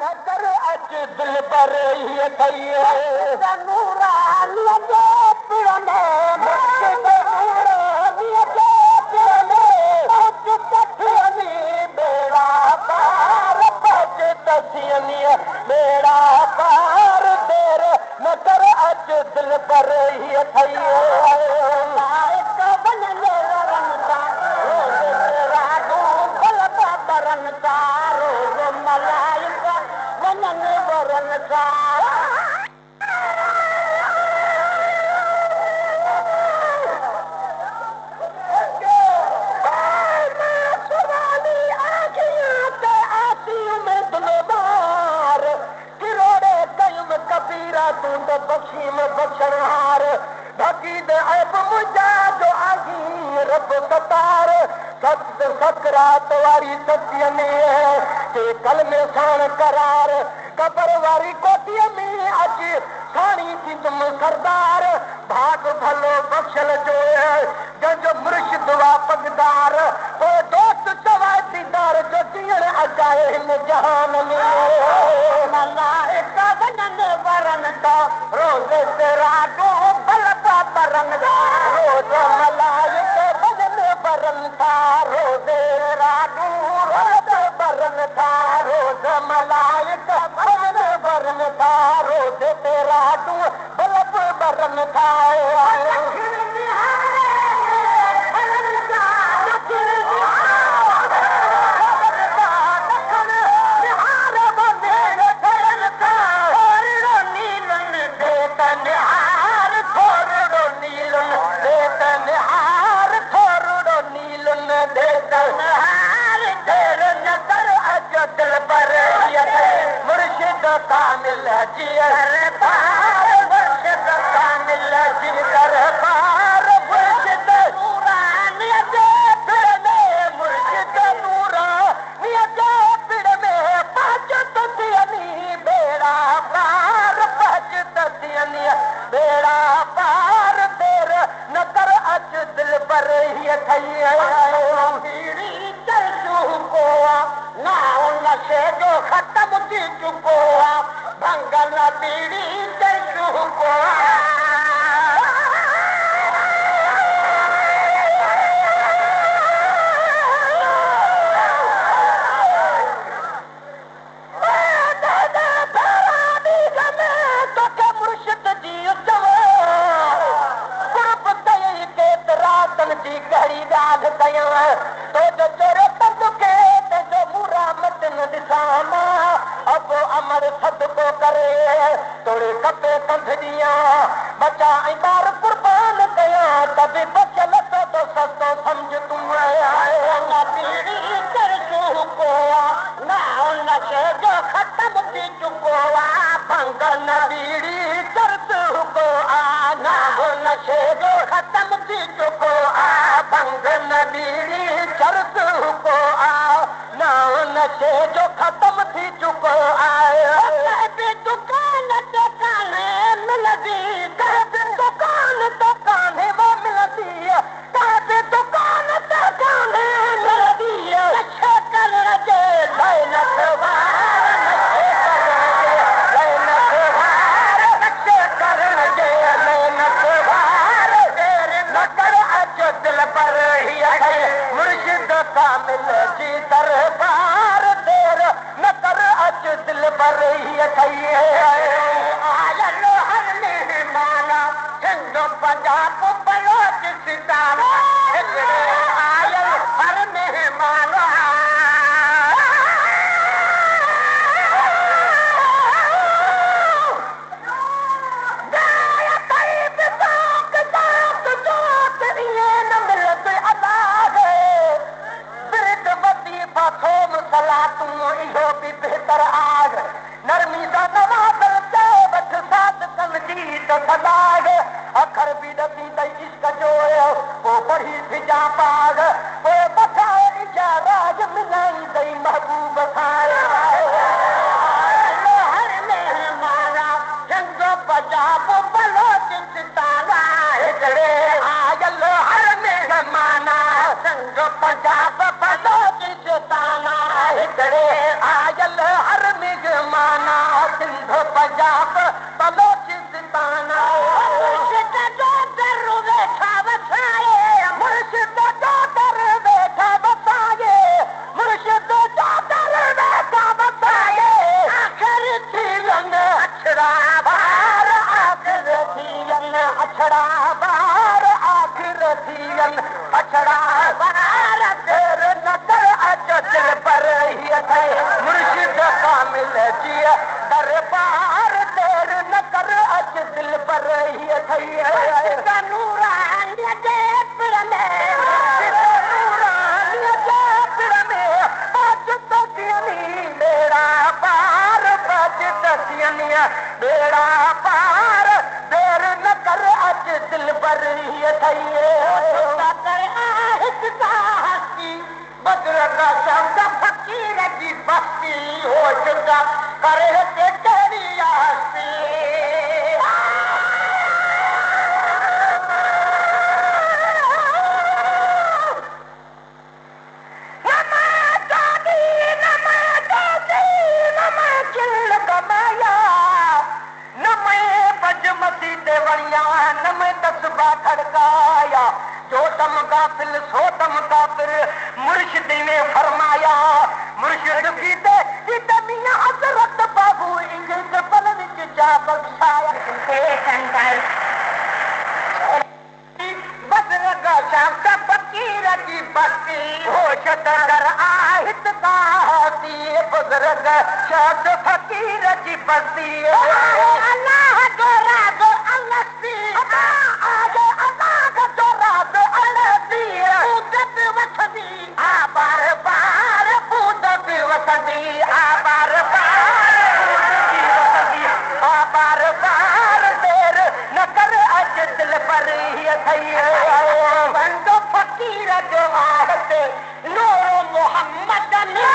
नगर अच दिल पर ही थई नूरान लगे पिरने मुर्शिद नूरान लगे पिरने पहुंच तथियनी बेड़ा पार पहुंच तथियनी बेड़ा पार देर नगर अच दिल पर ही थई लाइक बनने रंगता तेरा बल रंगता रोज मलाइका बनने रंगता बख्शी में बख्शनहार ढकी दे ऐब मुझा जो आही रब कतार सत सकरात वारी सत्य में के कल में साण करार कबर वारी कोटिया में अच साणी थी तुम सरदार भाग भलो बख्शल जो जंजो मुर्शिद वा पगदार तो दोस्त सवाए दीदार जो दियण अजाए हिन जहान में मलाइका बनन वरन तो रोज तेरा दो बलता परन रोज मलाइका बनन वरन था रोज तेरा दो बलता परन था रोज मलाइका बनन वरन था रोज तेरा दो बलप बरन था मुर्शिद कामिल जियर पार मुर्शिद कामिल जिगर पार मुर्शिद नूरान अजे पिड़ में मुर्शिद नूरान अजे पिड़ में पहुंच थियनी बेड़ा पार पहुंच थियनी बेड़ा पार देर न कर अच दिल पर ही थई चल चुको ना नशे जो खत्म थी चुको भंगल बीड़ी चल चुको मुर्शिद जी कुर्ब कई के रातन जी गहरी ॻाल्हि कयां तो जो चोरे तंग के जो मुरा मटन दिसाना अब अमर सदको करे तोड़े कपे कंध दिया बचा ऐं ॿार कुर्बान कया तबे बचल तो सस्तो समझ तूं बीड़ी कर चुको ना नशे जो ख़त्म थी चुको भंग न बीड़ी कर चुको ना नशे जो ख़त्म थी चुको भंग न बीड़ी कर चुको ना नशे जो ख़त्म थी चुको दुकान ते कान्हे मिलंदी दुकान ते कान्हे वो मिलंदी दुकान ते कान्हे मिलंदी नशे करण जे लाइ नशे करण जे दिल पर ही मुर्शिद कामिल जी दरबार देर न कर अच दिल पर ही थई आयल हर मेहमान सिंध पंजाब बलोच सितारा आयल हर मेहमान इहो बि बेहतर आग नरमी सा नवाज़ल चए वठ साथ कनजी त सलाग अखर बि ॾसी तई इश्क जो पोइ पढ़ी फिजा पाग पोइ बखाए इजा राज मिलाई तई महबूब खाए हर मेहमाना जंग पंजाब बलोच सितारा हिकिड़े आयल हर मेहमाना जंग पंजाब बलोच सितारा हिकिड़े आयल हर मेहमान अछड़ा बार आखिर थियन अछड़ा बार देर न कर अच दिल पर ही थे मुर्शिद कामिल जी दरबार देर न कर अच दिल पर ही थे नूरान जे पिर में नूरान जे पिर में बच तकियनी बेड़ा पार बच तकियनी बेड़ा पार देर न कर अच दिल पर ही थे बदरगा शब्द फकीर जी बस्ती हो चुका करे के तेरी आस्ती खड़काया जो दम गाफिल सो दम काफिर मुर्शिद ने फरमाया मुर्शिद की दे मियां हजरत बाबू इंग्लिश पल विच जा बख्शाया बदरगा शब्द फकीर जी बस्ती होश दर आहित काती बुजुर्ग शब्द फकीर जी बस्ती अल्लाह जो राज अलस्ती आगे अल्लाह जो राज अलस्ती पूजत वसदी आ बार बार पूजत वसदी आ बार बार वसदी आ बार बार देर न कर अच दिल पर ही थई बंदो फकीर जो आहत नूर मोहम्मद ने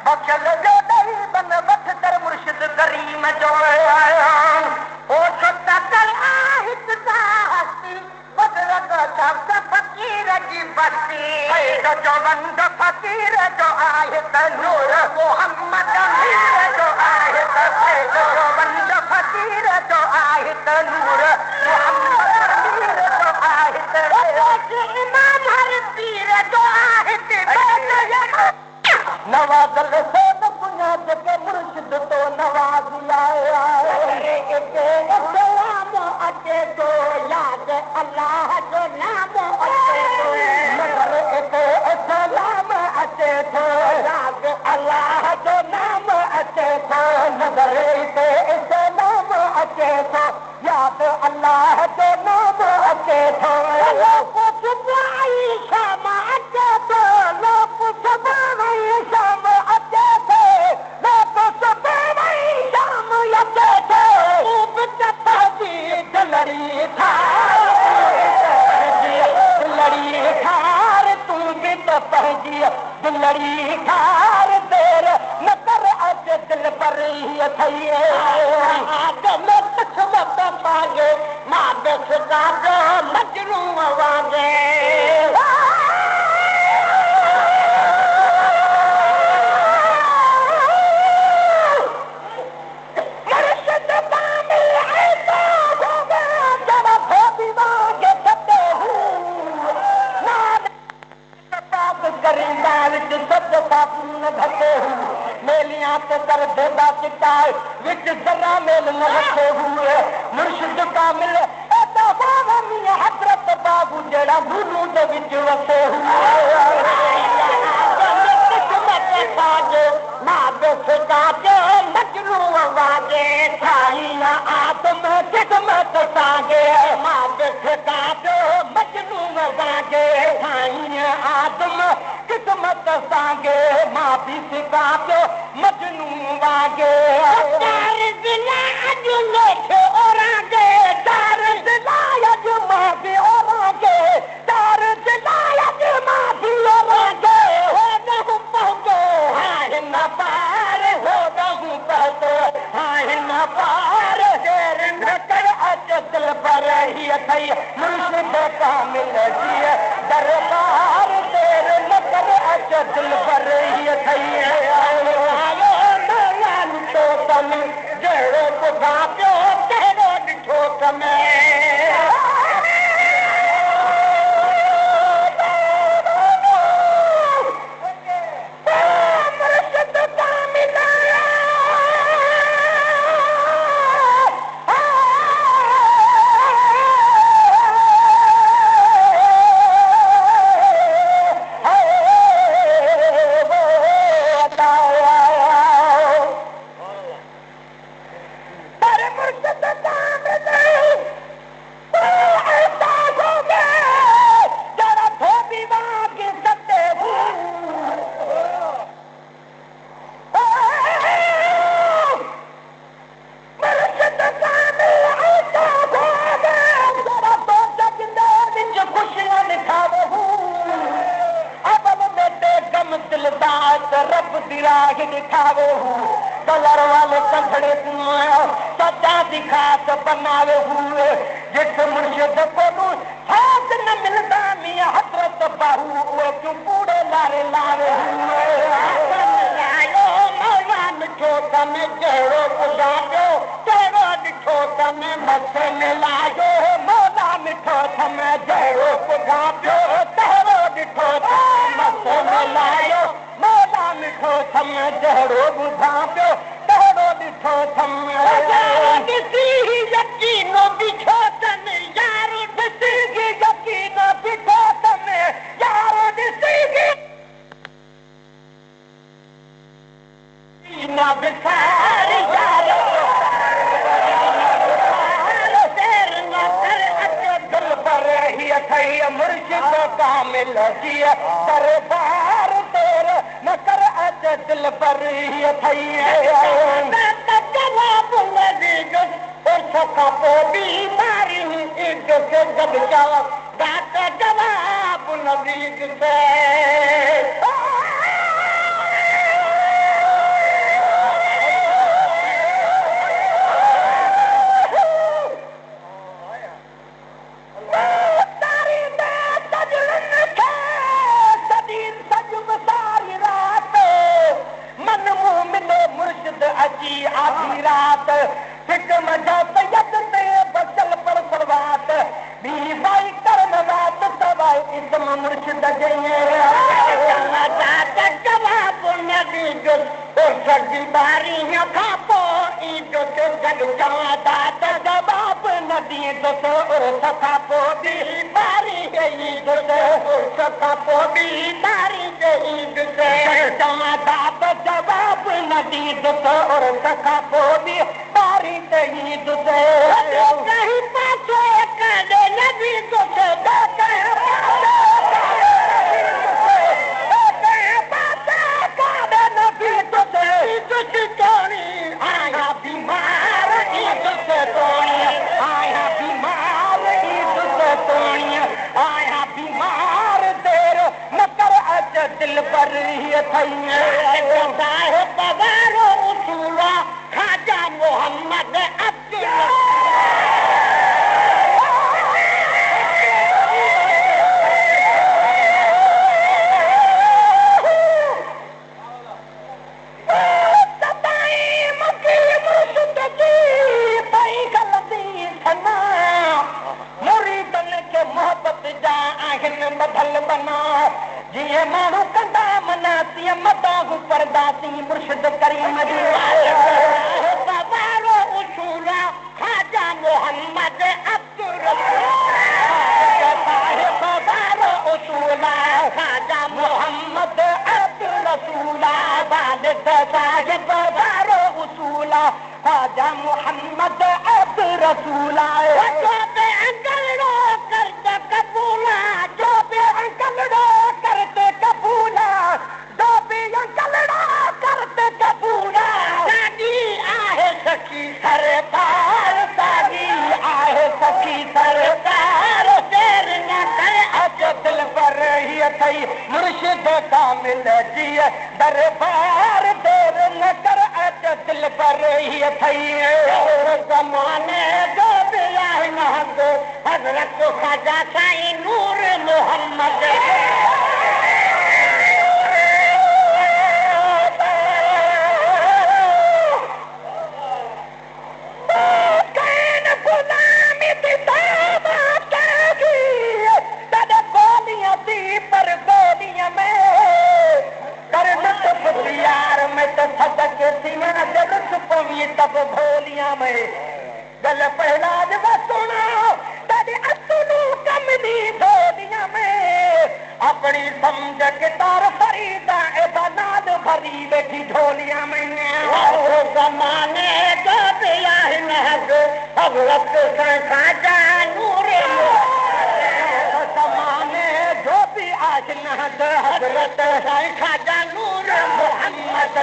बख्शल जो दही बन वठ कर मुर्शिद करीम जो ओ छोटा कर आहित हस्ती बदरग शब्द फकीर जी बस्ती जो बंद फकीर जो आहित नूर मोहम्मद जो आहित जो बंद फकीर जो आहित नूर मोहम्मद जो आहित इमाम हर पीर जो आहित नवाज़ल से न बुनियाद के मुर्शिद तो नवाज़िया सलाम अचे तो याद अल्लाह जो नाम अचे तो मगर सलाम अचे तो याद अल्लाह जो नाम अचे तो नगर सलाम अचे तो याद अल्लाह जो नाम अचे तो कुछ शाम अचे तो लोग सबाई शाम अचे थे लोग सबाई शाम अचे थे दिलड़ी खार तू भी तो पहुंची दिलड़ी खार देर न कर अच दिल पर ही थई में किस्मत पागे मां बेसका जो मजनू वागे मेलियां तो कर देदा चिटाए विच जरा मेल न रखे हुए मुर्शिद कामिल ऐसा बाबा मियां हजरत बाबू जेड़ा गुरु दे विच वसे हुए साजे मां बेसका जो मजनू वागे साईं आदम किस्मत सागे मां बेसका जो मजनू वागे साईं आदम किस्मत सागे मां भी सिका जो मजनू वागे चार जिला अज लेखे ओरागे चार जिला अज मां भी ओरागे चार जिला अज मां भी ओरागे हो न पहुंचो हाय न पार हो न पहुंचो हाय न पार देर न कर अच दिल पर ही थई मुर्शिद कामिल जी दरबार देर न कर अच दिल पर ही थई कन जहिड़ो ॿुधा पियो तहिड़ो ॾिठो रब दिराग दिखावे हूँ कलर वाले कंधड़े सजा दिखात बनावे हुए जिस मुर्शिद को हाथ न मिलता मियाँ हजरत बाहू वो क्यों पूरे लारे लावे हुए मौला मिठो तने जहिड़ो ॿुधायो तहिड़ो ॾिठो तने मथे मिलायो मौला मिठो तने जहिड़ो ॿुधायो तहिड़ो ॾिठो मथे मिलायो मौला मिठो थम जहिड़ो ॿुधा पियो तहिड़ो ॾिठो थम ॾिसी यकीनो बीठो तने यारो ॾिसी यकीनो बीठो तने यारो ॾिसी न बिसार यारो देर न कर अचो दिल पर ही अथई मुर्शिद कामिल जीअ दरबार देर न कर अच दिल पर ही अथई जवाब खां पोइ बीमारी इज़ से गॾु चओ दात जवाब नज़ीक से अची आधी रात हिकु मज़ा तयद ते बचल पर सरवात बी बाई करन रात सवाइ इस्म मुर्शिद जवाब न ॾीजो सॼी बारी खां पोइ ईंदो गॾु चवां दात जवाब न ॾींदुसि उर्स खां पोइ ॿी बारी ईंदुसि उर्स खां पोइ ॿी बारी ईंदुसि चवां दात जवाब न ॾींदुसि उर्स खां पोइ ॿी बारी ईंदुसि कहीं पासे कॾहिं न ॾींदुसि आया बीमार आया बीमार देर न कर अच दिल पर ही अथई पवारो उसूला ख़ाजा मोहम्मद बदल बना जीअं माण्हू कंदा मना तीअं मदाहूं परदासी मुर्शिद करीम जी पवारो उसूला ख़ाजा मोहम्मद पवारो उसूला ख़ाजा मोहम्मद अब्दुल साहिब पवारो उसूला ख़ाजा मोहम्मद अब्दुल कबूला जो बि अंकलड़ो करते कबूला जो बि अंकलड़ो करते कबूला साॻी आहे सखी सरकार साॻी आहे सखी सरकार देर न करे अच दिल पर ही अथई मुर्शिद कामिल जीअ दरबार देर न कर अच दिल पर ही अथई ज़माने जो बि आहे महद हज़रत ख़ाजा साईं नूर मोहम्मद दी पर गोलियां में कर लुत्फ यार मैं तो सदक सीना जब छुपवी तब भोलियां में गल पहला जब सुना तेरे असलू कम दी भोलियां में अपनी समझ के तार फरीदा ऐसा नाद भरी बैठी ढोलियां में जमाने जो दिया नहज हजरत खाजा नूर जमाने जो भी आज नहज हजरत खाजा नूर मोहम्मद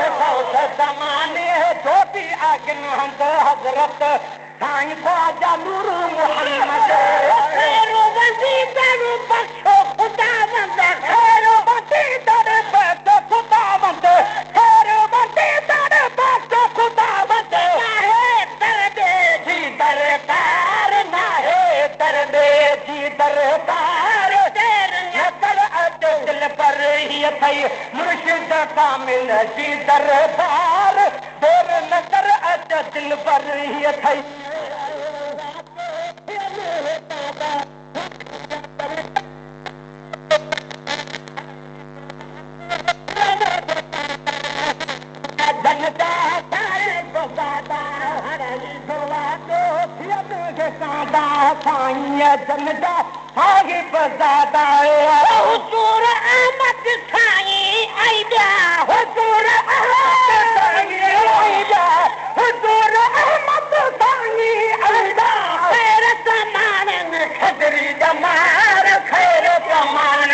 जमाने जो भी आज नहज हजरत साईं ख्वाजा नूर मोहम्मद खैरो बंदी दर बख्शो खुदावंद खैरो बंदी दर बख्शो खुदावंद खैरो बंदी दर बख्शो खुदावंद नाहे दर्द जी दरकार नाहे दर्द जी दरकार देर नकर दिल पर ही थई मुर्शिद कामिल जी दरबार देर नकर दिल पर ही थई जनता आगे बजादा हुजूर अहमद साईं आइदा हुजूर अहमद साईं आइदा हुजूर अहमद साईं आइदा खैर जमान खदरी जमार खैर जमान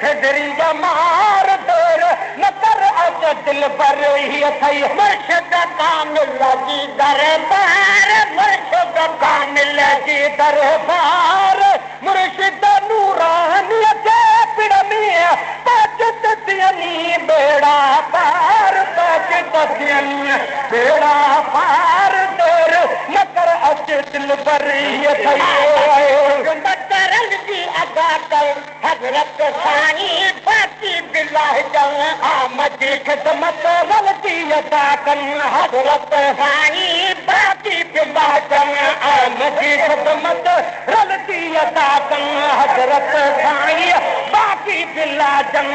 खदरी जमार दर नकर अज दिल पर ही थई मुर्शिद कामिल जी दरबार मुर्शिद कामिल जी दरबार मुर्शिद नूरानी के पिड़ में बचत दियनी बेड़ा पार बचत दियनी बेड़ा पार दर नकर अच दिल पर ही थई तरल जी अदा कर हजरत साईं बाकी बिल्लाह जल आमद खिदमत गलती अदा कर हजरत साईं बाकी बिल्लाह जल आमद खिदमत गलती अदा कर हजरत साईं बाकी बिल्लाह जल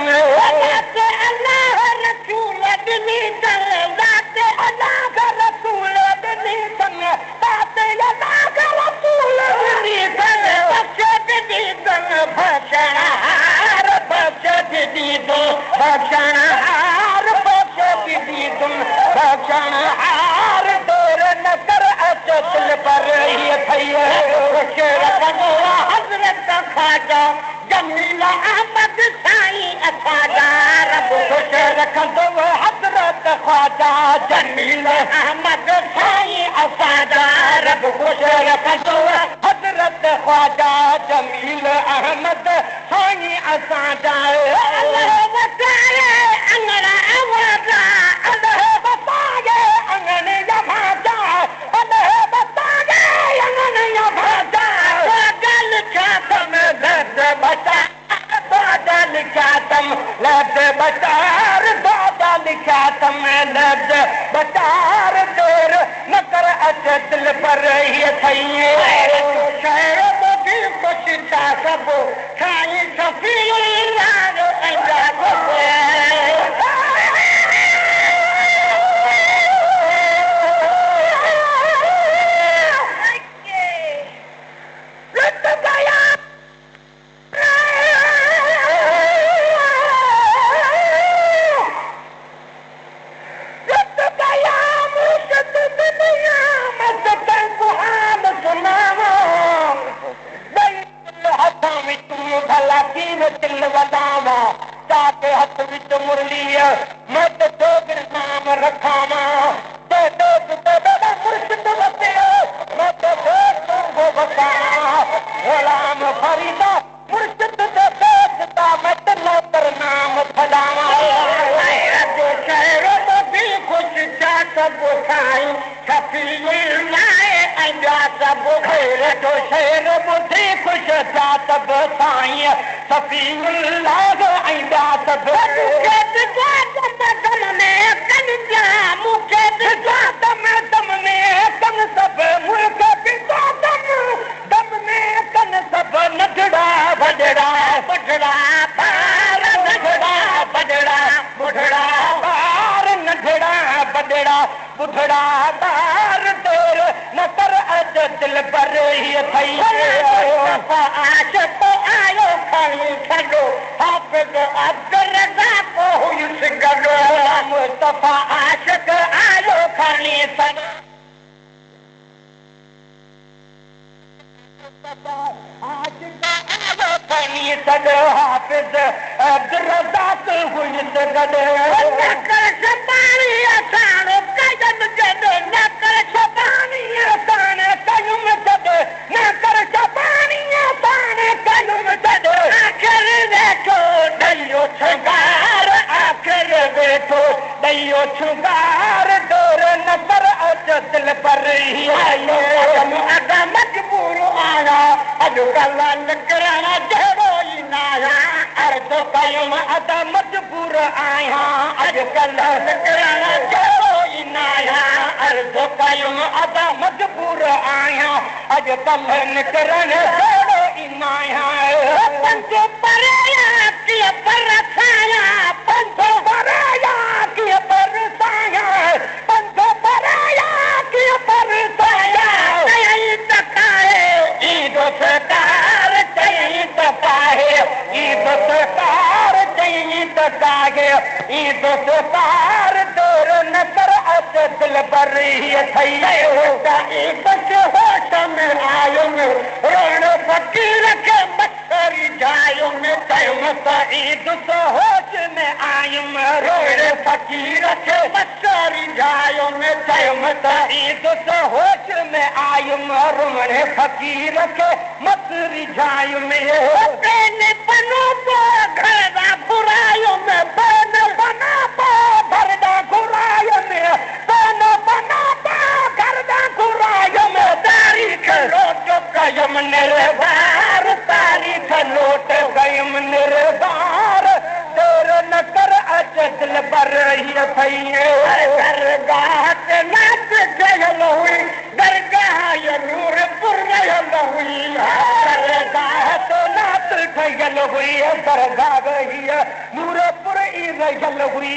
अल्लाह रसूल दिनी दल रात अल्लाह रसूल दिनी दल रात अल्लाह रसूल दिनी दल भक्षणहार बचत दीदो भक्षणहार बचत दीदो भक्षणहार दूर न कर अचल पर ही थई खुश रखो हजरत खाजा जमील अहमद साईं अखाजा रब खुश रखो हजरत ख्वाजा जमील अहमद साईं अखाजा रब खुश रखो हजरत ख्वाजा जमील अहमद साईं असांजा अल्लाह बताए अंगड़ा आवाजा अल्लाह बताए अंगन यमाजा अल्लाह बताए अंगन यमाजा बादल खातम लद बता बादल खातम लद बतार बादल खातम लद बतार देर नकर अच दिल पर ही थई शहर खुश था सब साईं सफीउल्लाह ऐसा दिल वदावा जाके हथ विच मुरली मैं तो जोगिर नाम रखावा ते मुर्शिद वते मैं तो वो बता गुलाम फरीदा मुर्शिद दे बेचता मैं तो नौकर नाम फलावा जो शहर तो भी खुश था सब साईं सफीउल्लाह ऐजा सब फेर जो शहर बुद्धि खुश था सब साईं सफीउल्लाह ऐजा सब दम में कन जा मुखे दम में कन सब मुल्क दम में कन सब नजड़ा बजड़ा बजड़ा बुधड़ा दार देर न कर अज दिल पर ही थई आशिक़ आयो खणी छॾो हाफ़िज़ अब्दुर्रज़ा को हुयुसि गॾु मुस्तफ़ा आशिक़ आयो खणी छॾो हाफ़िज़ अब्दुर्रज़ा को हुयुसि गॾु न कर शबानी असां कयम जॾ न कर शबानी असां कयुम जॾ न कर शबानी असां कयुम जॾ आख़िर वेठो ॾइयो छुगार आख़िर वेठो ॾइयो छुगार दौर न कर अच दिल पर ही आयो अॻ मजबूर आया अॼुकल्ह निकिरण जहिड़ो ई न आहियां अर्ज़ु कयुम अद मजबूर आहियां अॼुकल्ह निकिरण जहिड़ो ई न आहियां अर्ज़ु कयुम अद मजबूर आहियां अॼुकल्ह निकिरण जहिड़ो ई न आहियां पंज पराया कीअं परसाया पंज पराया कीअं परसाया पंज पराया कीअं परसाया चई त काहे ईद सरकार चई त काहे ईद सरकार चई त काहे ईद सरकार दूर न कर अच दिल पर ही थई ईद होश में आयुमि रोण फ़क़ीर खे मछरी जायुमि चयुमि त ईद होश में आयुमि रोण फ़क़ीर खे मछरी जायुमि चयुमि त ईद होश में आयुमि रोण फ़क़ीर खे मछरी जायुमि बनो पोइ घर घुरायुमि बन बना पोइ घर घुरायुमि बन बना पोइ घर घुरायुमि तारीख़ लोट कयुमि निर्बार तारीख़ लोट कयुमि निर्बार देर न कर अच दिल पर ही थई दरगाह ते नाच कयल हुई दरगाह नूरपुर रहियल हुई दरगाह ते नाच कयल हुई दरगाह हीअ नूरपुर ई रहियल हुई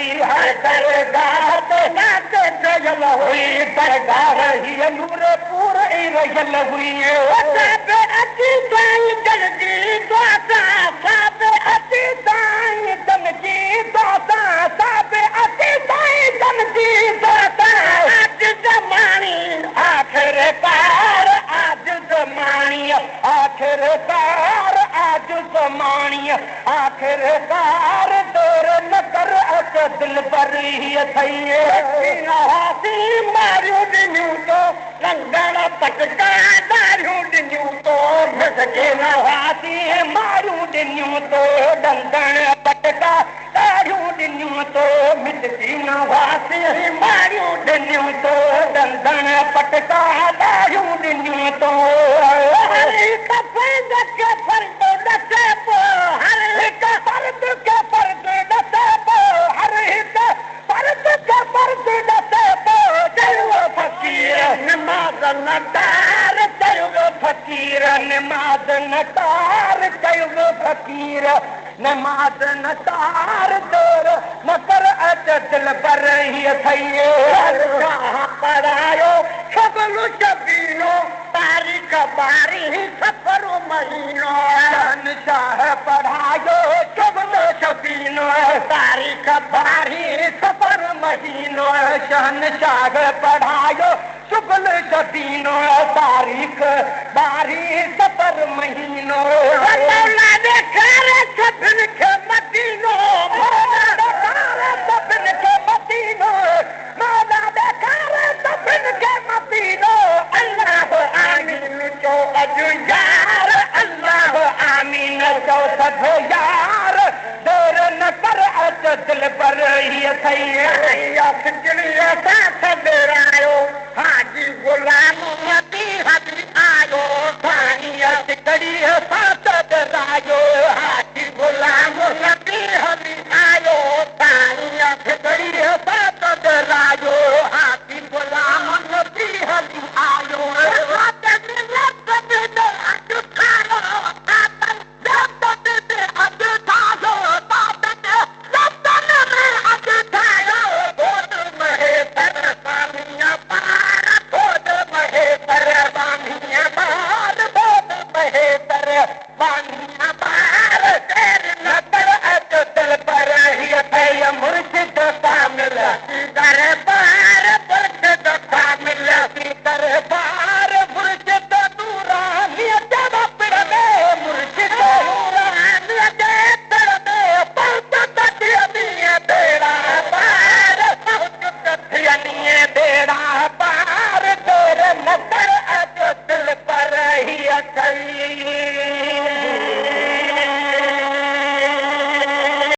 दरगाह ते नाच कयल हुई दरगाह हीअ नूरपुर ई रहियल हुई अची साईं जल्दी द्वासा साबे अची साईं जनजी द्वासा साबे अची साईं जनजी द्वासा आज ज़मानी आख़िरकार आज ज़मानी आख़िरकार आज ज़मानी आख़िरकार दूर न कर अच दिल पर ही थई हासी मारियूं ॾिनियूं तो लंगड़ पटका दारियूं ॾिनियूं तो न हासी मारियूं ॾिनियूं तो डंदण पटका दारियूं ॾिनियूं तो मिटकी न हासी मारियूं ॾिनियूं तो डंदण पटका दारियूं ॾिनियूं तो हर हिक फ़र्द खे फ़र्द ॾसे पोइ हर हिक फ़र्द खे फ़र्द ॾसे पोइ हर हिक फ़र्द खे फ़र्द ॾसे पोइ चयो फ़क़ीर नमाज़ न तार चयो फ़क़ीर नमाज़ न तार चयो फ़क़ीर नमाज़ न तार देर न कर अच दिल पर ही थई पढ़ायो शुगलु शबीनो तारीख़ बारी सफ़र महीनो शहनशाह पढ़ायो शुगलु शबीनो तारीख़ बारी सफ़र महीनो शहनशाह पढ़ायो शुगल शबीनो तारीख़ बारी सफ़र महीनो सभिनि खे मदीनो सभिनि खे मदीनो मौला ॾेखारे सभिनि खे मदीनो अल्लाह आमीन चओ अॼु यार अल्लाह आमीन चओ सभु यार देर न कर अच दिल पर ही थई खिचड़ीअ साथ ॾेरायो हाजी गुलाम मदीह बि आयो साईं खिचड़ीअ